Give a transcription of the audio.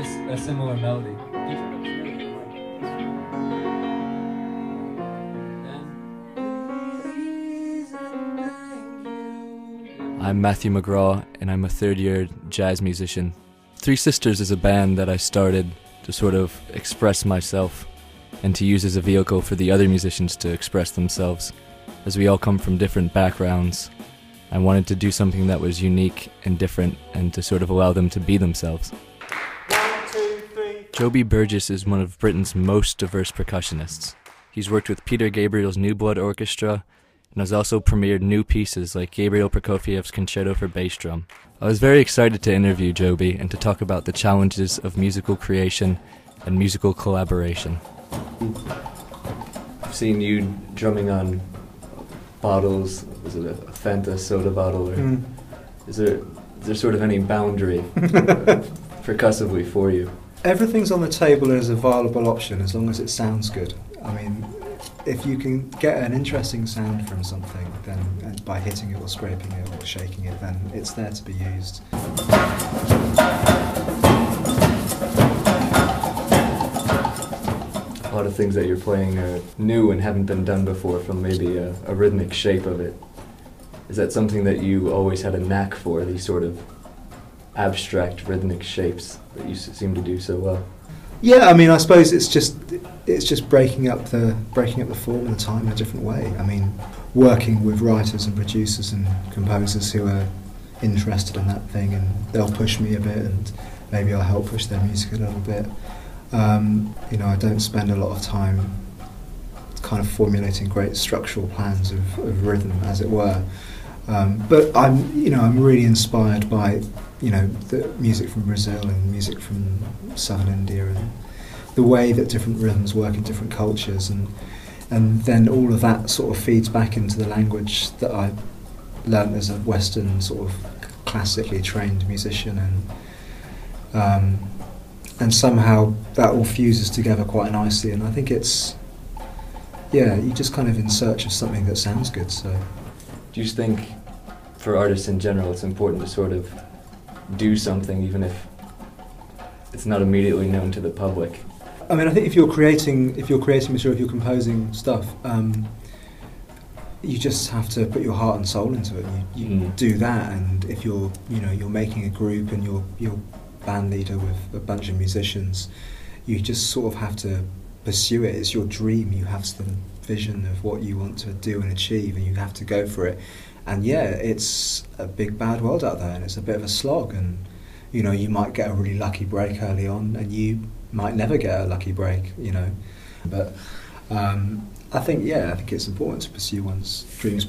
do a similar melody. I'm Matthew McGraw, and I'm a third-year jazz musician. Three Sisters is a band that I started to sort of express myself and to use as a vehicle for the other musicians to express themselves. As we all come from different backgrounds, I wanted to do something that was unique and different and to sort of allow them to be themselves. 1, 2, 3. Joby Burgess is one of Britain's most diverse percussionists. He's worked with Peter Gabriel's New Blood Orchestra and has also premiered new pieces like Gabriel Prokofiev's Concerto for Bass Drum. I was very excited to interview Joby and to talk about the challenges of musical creation and musical collaboration. I've seen you drumming on bottles. Was it a Fanta soda bottle? Or is there sort of any boundary percussively for you? Everything's on the table as a viable option as long as it sounds good. I mean, if you can get an interesting sound from something, then by hitting it or scraping it or shaking it, then it's there to be used. A lot of things that you're playing are new and haven't been done before from maybe a rhythmic shape of it. Is that something that you always had a knack for, these sort of abstract rhythmic shapes that you seem to do so well? Yeah, I mean, I suppose it's just breaking up the form and the time in a different way. I mean, working with writers and producers and composers who are interested in that thing, and they'll push me a bit, and maybe I'll help push their music a little bit. I don't spend a lot of time kind of formulating great structural plans of rhythm, as it were. But I'm really inspired by the music from Brazil and music from southern India and the way that different rhythms work in different cultures, and then all of that sort of feeds back into the language that I learnt as a Western sort of classically trained musician, and somehow that all fuses together quite nicely. And I think you're just kind of in search of something that sounds good. So, do you think for artists in general it's important to sort of do something even if it's not immediately known to the public? I mean, I think if you're creating material, if you're composing stuff, you just have to put your heart and soul into it. You do that, and if you're making a group and you're band leader with a bunch of musicians, you just sort of have to pursue it. It's your dream. You have some vision of what you want to do and achieve, and you have to go for it. And yeah, it's a big bad world out there, and it's a bit of a slog, and you might get a really lucky break early on, and you might never get a lucky break, but I think it's important to pursue one's dreams.